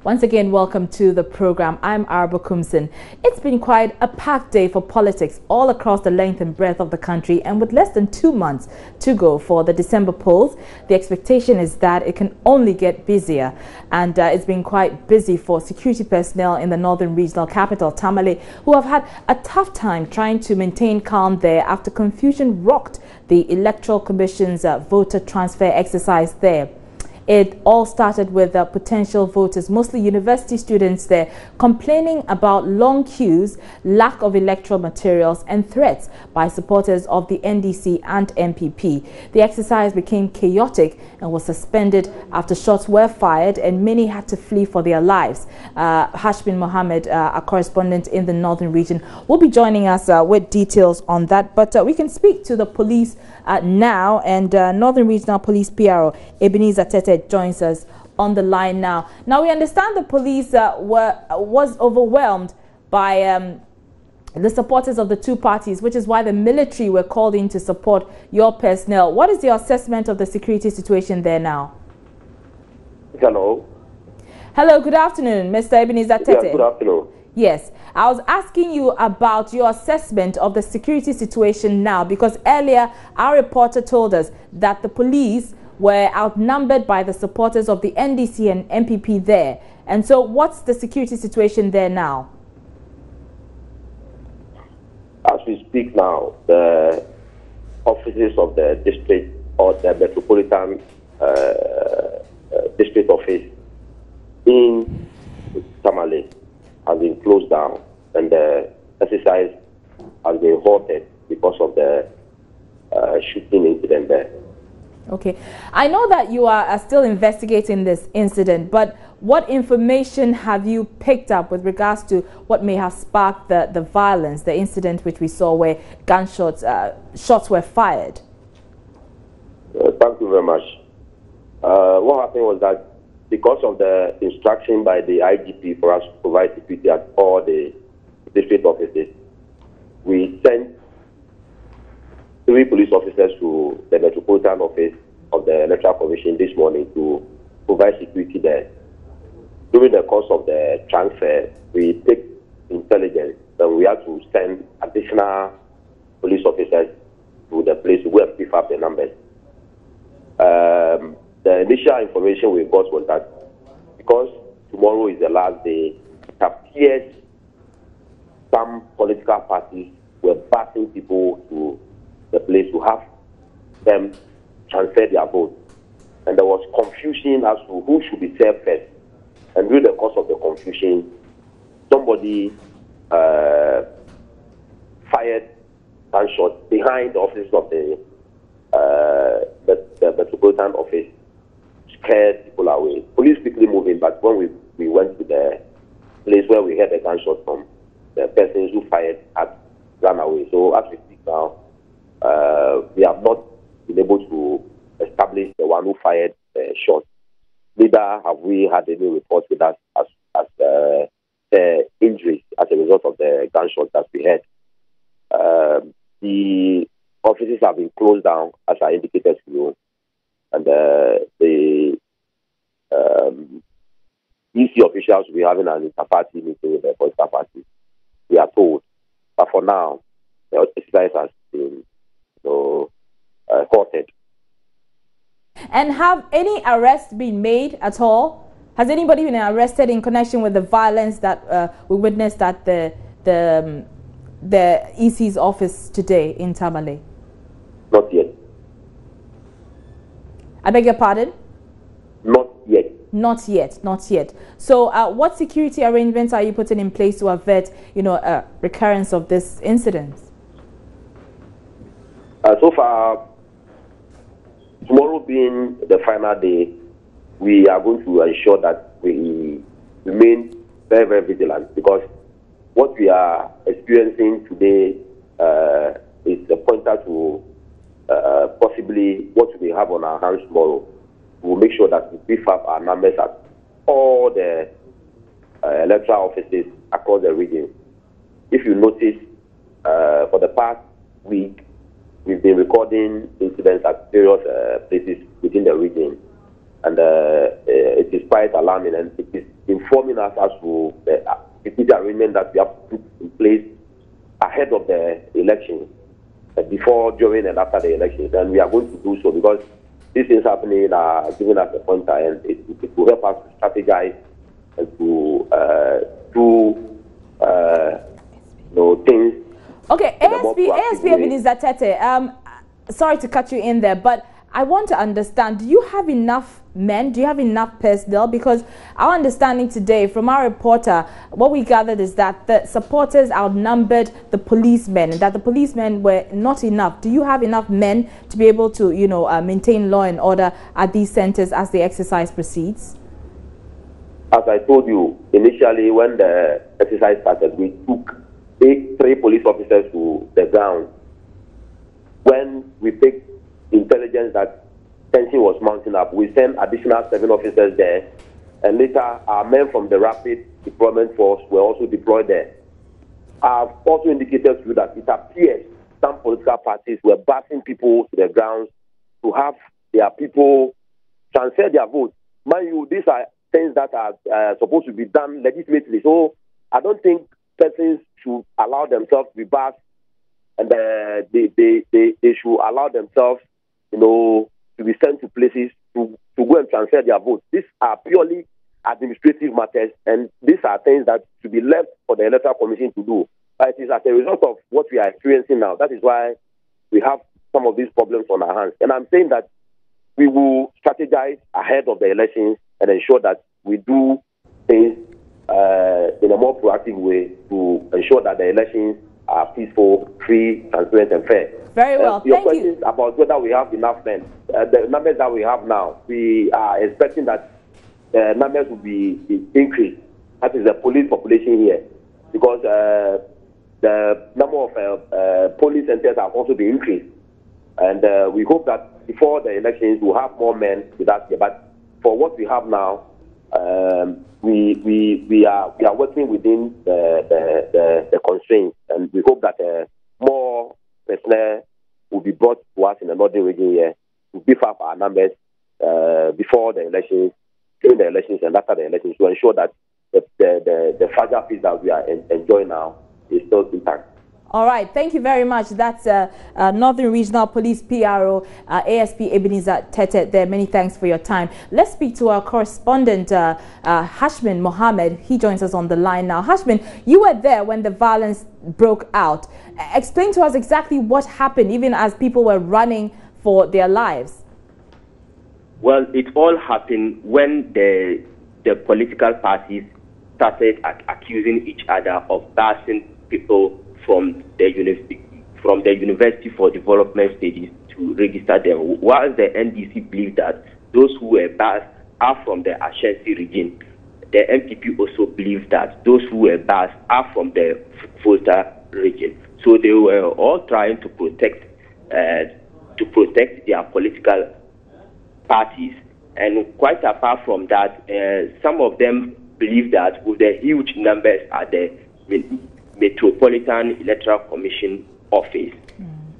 Once again, welcome to the program. I'm Arba Kumsin. It's been quite a packed day for politics all across the length and breadth of the country, and with less than 2 months to go for the December polls, the expectation is that it can only get busier. And it's been quite busy for security personnel in the northern regional capital, Tamale, who have had a tough time trying to maintain calm there after confusion rocked the Electoral Commission's voter transfer exercise there. It all started with potential voters, mostly university students there, complaining about long queues, lack of electoral materials and threats by supporters of the NDC and MPP. The exercise became chaotic and was suspended after shots were fired and many had to flee for their lives. Hashbin Mohammed, a correspondent in the northern region, will be joining us with details on that. But we can speak to the police now, and Northern Regional Police PRO Ebenezer Tete joins us on the line now. Now, we understand the police was overwhelmed by the supporters of the two parties, which is why the military were called in to support your personnel. What is your assessment of the security situation there now? Hello. Hello, good afternoon, Mr. Ebenezer Tete. Yes, good afternoon. Yes, I was asking you about your assessment of the security situation now, because earlier our reporter told us that the police were outnumbered by the supporters of the NDC and MPP there. And so what's the security situation there now? As we speak now, the offices of the district or the metropolitan district office in Tamale has been closed down, and the exercise has been halted because of the shooting incident there. Okay. I know that you are still investigating this incident, but what information have you picked up with regards to what may have sparked the violence, the incident which we saw where gunshots, shots were fired? Thank you very much. What happened was that because of the instruction by the IGP for us to provide security at all the district offices, we sent 3 police officers to the Metropolitan Office of the Electoral Commission this morning to provide security there. During the course of the transfer, we take intelligence that we have to send additional police officers to the place to go and beef up the numbers. The initial information we got was that because tomorrow is the last day, it appears some political parties were passing people to the place to have them transfer their vote. And there was confusion as to who should be served first. And during the course of the confusion, somebody fired gunshots behind the office of the Metropolitan Office, scared people away. Police quickly moving, but when we went to the place where we heard the gunshot from, the persons who fired had run away. So as we speak now, we have not been able to establish the one who fired the shot. Neither have we had any reports with us as injuries as a result of the gunshot that we had. The offices have been closed down, as I indicated to you, and the EC officials will be having an inter-party meeting with the political parties, we are told. But for now, the exercise has been halted. And have any arrests been made at all? Has anybody been arrested in connection with the violence that we witnessed at the EC's office today in Tamale? Not yet. I beg your pardon? Not yet. Not yet, not yet. So what security arrangements are you putting in place to avert, recurrence of this incident? So far, tomorrow being the final day, we are going to ensure that we remain very, very vigilant, because what we are experiencing today is a pointer to possibly what we have on our hands tomorrow. We will make sure that we beef up our numbers at all the electoral offices across the region. If you notice, for the past week, we've been recording incidents at various places within the region, and it is quite alarming, and it is informing us as to the security arrangement that we have put in place ahead of the election, before, during, and after the election. And we are going to do so because these things happening are giving us a pointer, and it will help us to strategize and to do things. Okay, ASP Ebenezer Tete, sorry to cut you in there, but I want to understand, do you have enough men? Do you have enough personnel? Because our understanding today from our reporter, what we gathered is that the supporters outnumbered the policemen, and that the policemen were not enough. Do you have enough men to be able to, maintain law and order at these centers as the exercise proceeds? As I told you, initially when the exercise started, we took 3 police officers to the ground. When we picked intelligence that tension was mounting up, we sent additional 7 officers there, and later our men from the rapid deployment force were also deployed there. I've also indicated to you that it appears some political parties were busing people to the grounds to have their people transfer their votes. Mind you, these are things that are supposed to be done legitimately. So I don't think persons should allow themselves to be bused, and they should allow themselves, to be sent to places to go and transfer their votes. These are purely administrative matters, and these are things that should be left for the Electoral Commission to do. But it is as a result of what we are experiencing now. That is why we have some of these problems on our hands. And I'm saying that we will strategize ahead of the elections and ensure that we do things in a more proactive way to ensure that the elections are peaceful, free, transparent, and fair. Very well. Your Thank question about whether we have enough men. The numbers that we have now, we are expecting that the numbers will be increased. That is the police population here, because the number of police centers have also been increased. And we hope that before the elections, we'll have more men with us here. But for what we have now, we are working within the constraints, and we hope that more personnel will be brought to us in the northern region here to beef up our numbers before the elections, during the elections, and after the elections, to ensure that the fragile peace that we are enjoying now is still intact. All right, thank you very much. That's Northern Regional Police PRO, ASP Ebenezer Tete there. Many thanks for your time. Let's speak to our correspondent, Hashmin Mohammed. He joins us on the line now. Hashmin, you were there when the violence broke out. Explain to us exactly what happened, even as people were running for their lives. Well, it all happened when the political parties started accusing each other of bashing people from the University for Development Studies to register them. While the NDC believed that those who were based are from the Ashanti region, the MPP also believed that those who were based are from the Volta region. So they were all trying to protect their political parties. And quite apart from that, some of them believe that with the huge numbers at the Metropolitan Electoral Commission office,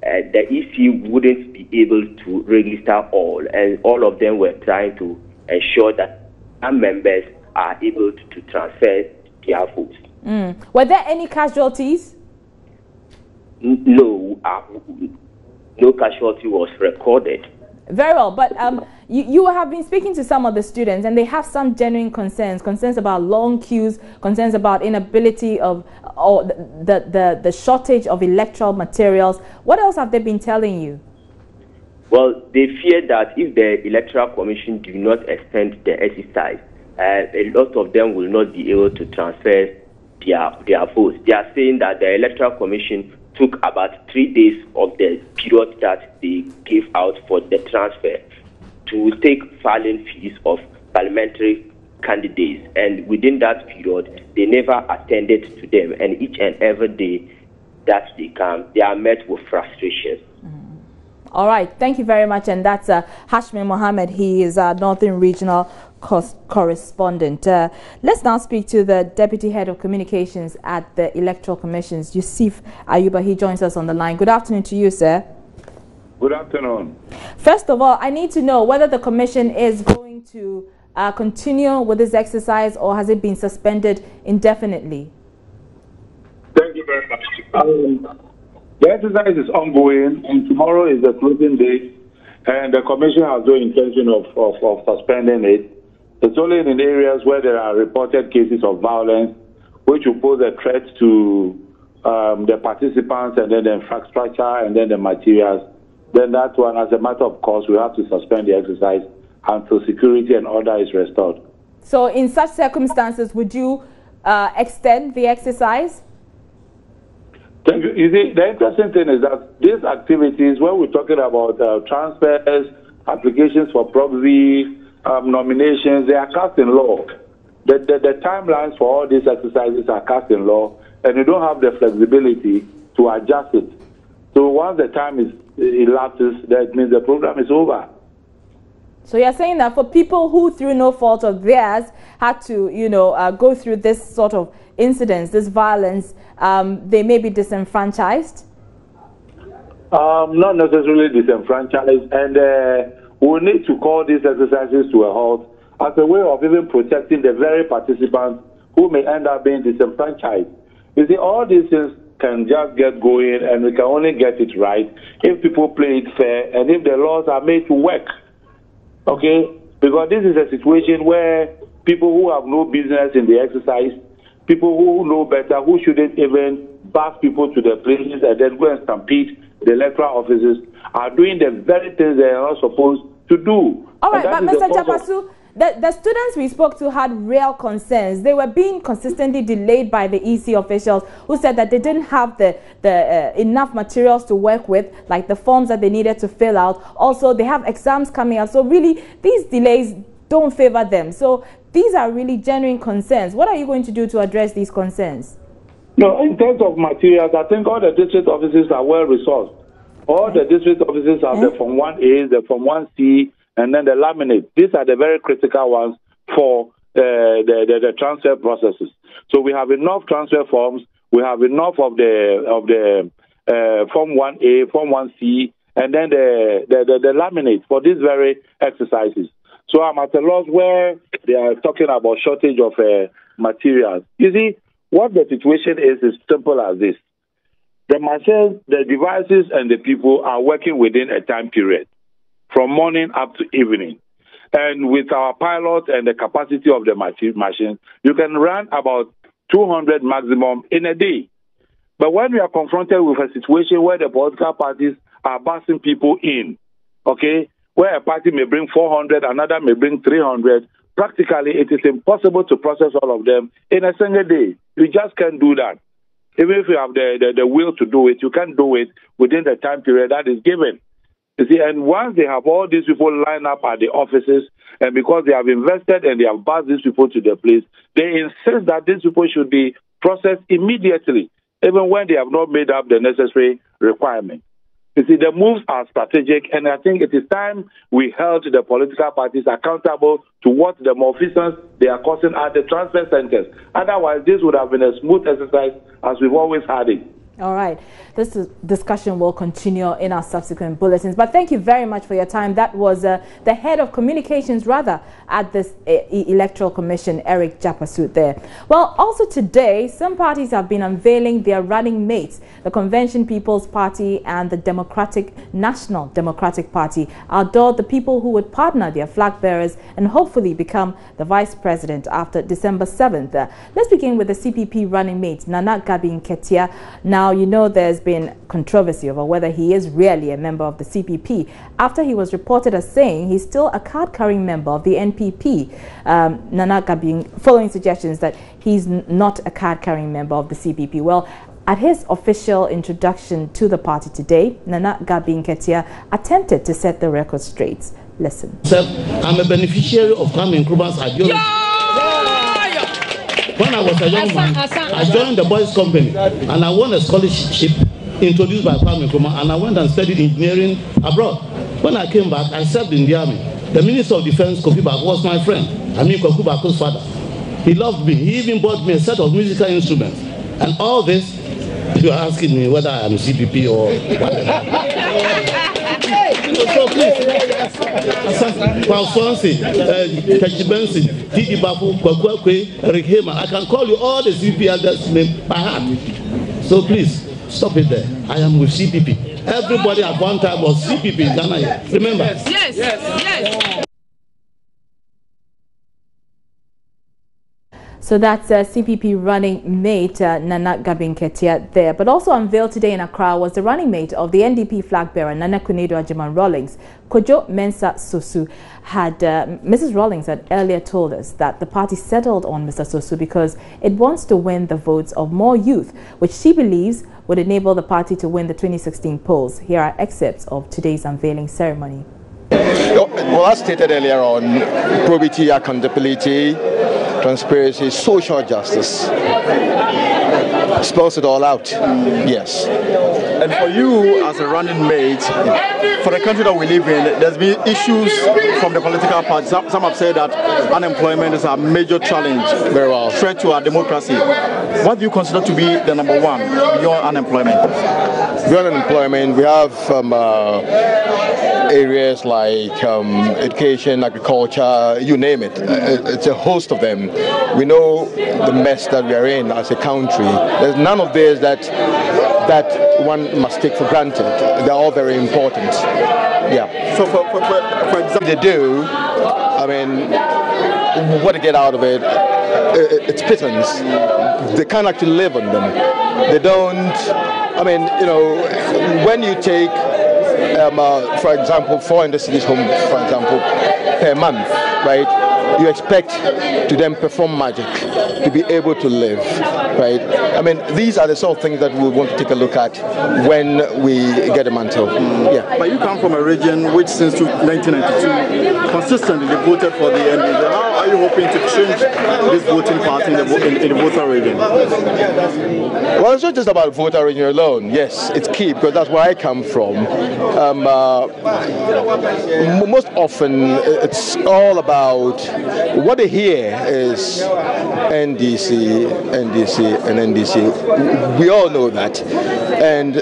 the EC wouldn't be able to register all, and all of them were trying to ensure that some members are able to transfer their votes. Were there any casualties? No, no casualty was recorded. Very well, but you have been speaking to some of the students, and they have some genuine concerns about long queues, concerns about inability of, or the shortage of electoral materials. What else have they been telling you? Well, they fear that if the Electoral Commission do not extend the exercise, a lot of them will not be able to transfer their votes. They are saying that the Electoral Commission took about 3 days of the period that they gave out for the transfer to take filing fees of parliamentary candidates. And within that period, they never attended to them. And each and every day that they come, they are met with frustration. All right. Thank you very much. And that's Hashmin Mohammed. He is our Northern Regional Correspondent. Let's now speak to the Deputy Head of Communications at the Electoral Commissions, Yusuf Ayuba. He joins us on the line. Good afternoon to you, sir. Good afternoon. First of all, I need to know whether the Commission is going to continue with this exercise, or has it been suspended indefinitely? Thank you very much. The exercise is ongoing, and tomorrow is the closing day, and the Commission has no intention of suspending it. It's only in areas where there are reported cases of violence, which will pose a threat to the participants, and then the infrastructure, and then the materials. Then that one, as a matter of course, we have to suspend the exercise until security and order is restored. So in such circumstances, would you extend the exercise? Thank you. You see, the interesting thing is that these activities, when we're talking about transfers, applications for probably nominations, they are cast in law. The timelines for all these exercises are cast in law, and you don't have the flexibility to adjust it. So once the time is elapses, that means the program is over. So you're saying that for people who, through no fault of theirs, had to, go through this sort of incidents, this violence, they may be disenfranchised? Not necessarily disenfranchised, and we need to call these exercises to a halt as a way of even protecting the very participants who may end up being disenfranchised. You see, all these things can just get going, and we can only get it right if people play it fair and if the laws are made to work. Okay? Because this is a situation where people who have no business in the exercise, people who know better, who shouldn't even bus people to the places and then go and stampede the electoral offices, are doing the very things they are not supposed to do. All right, but Mr. Japasu, the students we spoke to had real concerns. They were being consistently delayed by the EC officials, who said that they didn't have the enough materials to work with, like the forms that they needed to fill out. Also, they have exams coming up. So really, these delays don't favor them. So these are really genuine concerns. What are you going to do to address these concerns? No, in terms of materials, I think all the district offices are well resourced. All the district offices have the Form 1A, the Form 1C, and then the laminate. These are the very critical ones for the transfer processes. So we have enough transfer forms. We have enough of the Form 1A, Form 1C, and then the laminate for these very exercises. So I'm at a loss where they are talking about shortage of materials. You see, what the situation is simple as this. The machines, the devices, and the people are working within a time period, from morning up to evening. And with our pilot and the capacity of the machine, you can run about 200 maximum in a day. But when we are confronted with a situation where the political parties are busing people in, okay, where a party may bring 400, another may bring 300, practically it is impossible to process all of them in a single day. You just can't do that. Even if you have the will to do it, you can't do it within the time period that is given. You see, and once they have all these people lined up at the offices, and because they have invested and they have bussed these people to the place, they insist that these people should be processed immediately, even when they have not made up the necessary requirements. You see, the moves are strategic, and I think it is time we held the political parties accountable to what the malfeasance they are causing at the transfer centers. Otherwise, this would have been a smooth exercise as we've always had it. All right. This discussion will continue in our subsequent bulletins. But thank you very much for your time. That was the head of communications, at this Electoral Commission, Eric Japasut there. Well, also today, some parties have been unveiling their running mates. The Convention People's Party and the National Democratic Party adored the people who would partner their flag bearers and hopefully become the vice president after December 7th. Let's begin with the CPP running mate, Nana Gabi Nketia. Now, you know there's been controversy over whether he is really a member of the CPP after he was reported as saying he's still a card-carrying member of the NPP. Nana Gabi, following suggestions that he's not a card-carrying member of the CPP. Well, at his official introduction to the party today, Nana Gabi Nketia attempted to set the record straight. Listen. I'm a beneficiary of Kwame Nkrumah's ideology. When I was a young man, I joined the boys' company and I won a scholarship introduced by Kwame Nkrumah, and I went and studied engineering abroad. When I came back, I served in the army. The Minister of Defense, Kofi Bako, was my friend. I mean, Kofi Bako's father. He loved me. He even bought me a set of musical instruments. And all this, you are asking me whether I am CPP or whatever. So please, I can call you all the CPP elders' name by heart. So please, stop it there. I am with CPP. Everybody at one time was CPP in Ghana. Remember? Yes. So that's CPP running mate Nana Gabin-Ketia there. But also unveiled today in Accra was the running mate of the NDP flag bearer Nana Kunedu-Agyeman Rawlings. Kojo Mensah Sosu had, Mrs. Rawlings had earlier told us that the party settled on Mr. Sosu because it wants to win the votes of more youth, which she believes would enable the party to win the 2016 polls. Here are excerpts of today's unveiling ceremony. Well, as stated earlier on, probity, accountability, transparency, social justice. Spells it all out. Yes. And for you as a running mate, for the country that we live in, there's been issues from the political parties. Some have said that unemployment is a major challenge, Very well. threat to our democracy. What do you consider to be the number one beyond unemployment? Beyond unemployment, we have areas like education, agriculture, you name it. It's a host of them. We know the mess that we are in as a country. There's none of this that one must take for granted. They're all very important. Yeah. So for example, they do, I mean, what they get out of it, it's pittance. They can't actually live on them. They don't, I mean, you know, when you take, for example, 400 cities home, for example, per month, right? You expect to then perform magic to be able to live, right? I mean, these are the sort of things that we want to take a look at when we get a mantle. Yeah. But you come from a region which since 1992 consistently voted for the NDC. How are you hoping to change this voting pattern in the voter region? Well, it's not just about voter region alone. Yes, it's key because that's where I come from. Most often, it's all about what they hear is NDC, and NDC. We all know that. And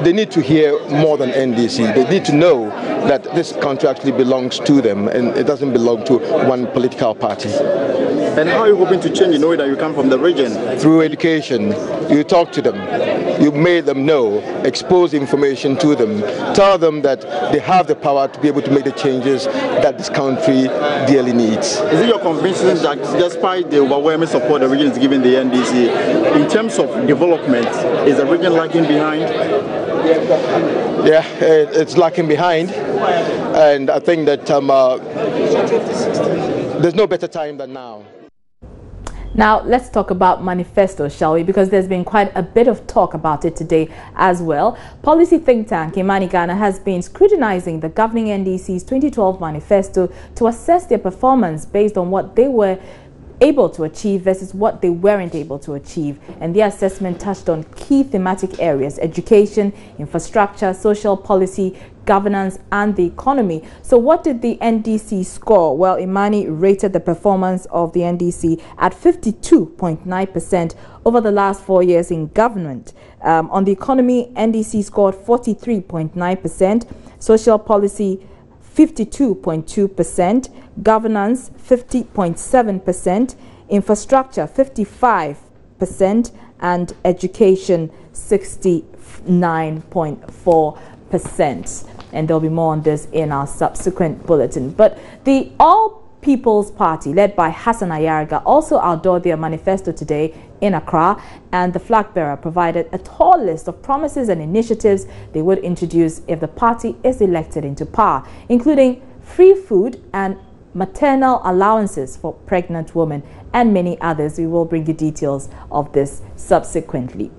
they need to hear more than NDC. They need to know that this country actually belongs to them and it doesn't belong to one political party. And how are you hoping to change, knowing that you come from the region? Through education. You talk to them. You made them know, expose information to them, tell them that they have the power to be able to make the changes that this country dearly needs. Is it your conviction that despite the overwhelming support the region is giving the NDC, in terms of development, is the region lagging behind? Yeah, it's lagging behind. And I think that there's no better time than now. Now, let's talk about Manifesto, shall we? Because there's been quite a bit of talk about it today as well. Policy think tank Imani Ghana has been scrutinizing the governing NDC's 2012 Manifesto to assess their performance based on what they were able to achieve versus what they weren't able to achieve. And their assessment touched on key thematic areas: education, infrastructure, social policy, governance and the economy. So what did the NDC score? Well, Imani rated the performance of the NDC at 52.9% over the last 4 years in government. On the economy, NDC scored 43.9%, social policy 52.2%, governance 50.7%, infrastructure 55%, and education 69.4%. And there'll be more on this in our subsequent bulletin. But the All People's Party, led by Hassan Ayariga, also outdoored their manifesto today in Accra, and the flag bearer provided a tall list of promises and initiatives they would introduce if the party is elected into power, including free food and maternal allowances for pregnant women and many others. We will bring you details of this subsequently.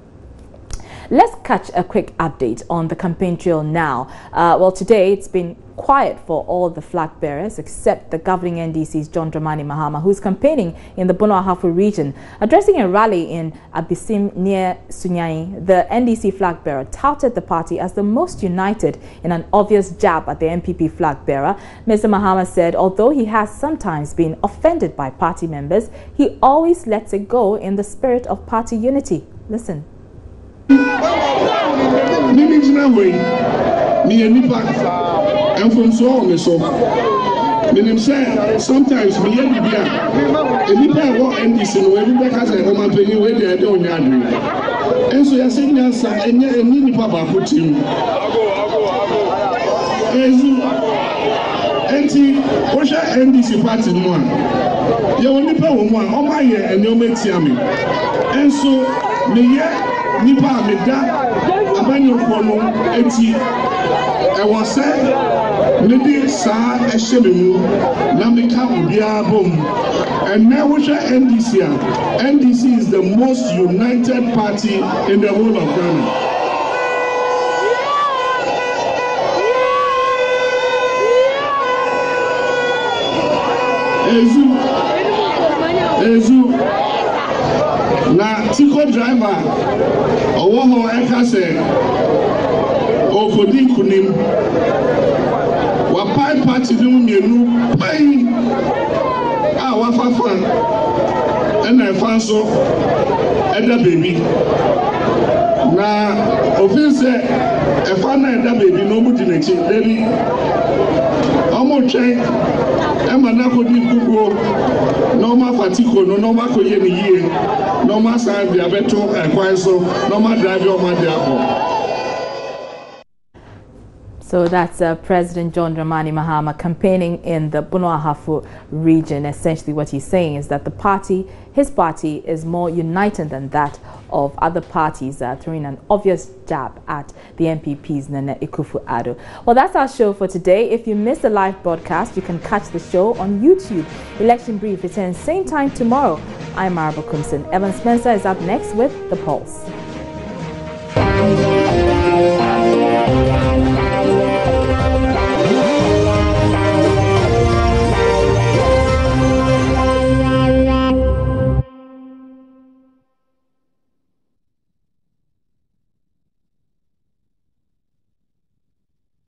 Let's catch a quick update on the campaign trail now. Well, today it's been quiet for all the flag bearers except the governing NDC's John Dramani Mahama, who's campaigning in the Bono Ahafo region. Addressing a rally in Abisim near Sunyai, the NDC flag bearer touted the party as the most united in an obvious jab at the MPP flag bearer. Mr. Mahama said although he has sometimes been offended by party members, he always lets it go in the spirit of party unity. Listen. and from so on so. Meaning say sometimes we hear the and you bear what NDC no every back as a home penny where they don't agree. And so you're saying answer and you need papa put him. Enti what's your NDC party no? You only pay one on my year and you make me. And so me yeah nipa me da abanyo kono enti e was said maybe sa eshememu na me ka ubia bom. And now what's your NDC? NDC is the most united party in the whole of Ghana. Ezu na tiko driver owo ho eka se ofodi kunim wa pai party no mienu pai wa fafa ena fa so eda baby na ofise efa na eda baby no mu dinechi debi omo twen Emana kodi kugo normal fatiko no normal ko ye ni yie normal side dia beto ekwan so normal drive your man there. So that's President John Dramani Mahama campaigning in the Bono Ahafo region. Essentially what he's saying is that his party is more united than that of other parties, throwing an obvious jab at the MPP's Nana Akufo-Addo. Well, that's our show for today. If you missed the live broadcast, you can catch the show on YouTube. Election Brief returns same time tomorrow. I'm Mara Bokumson. Evan Spencer is up next with The Pulse.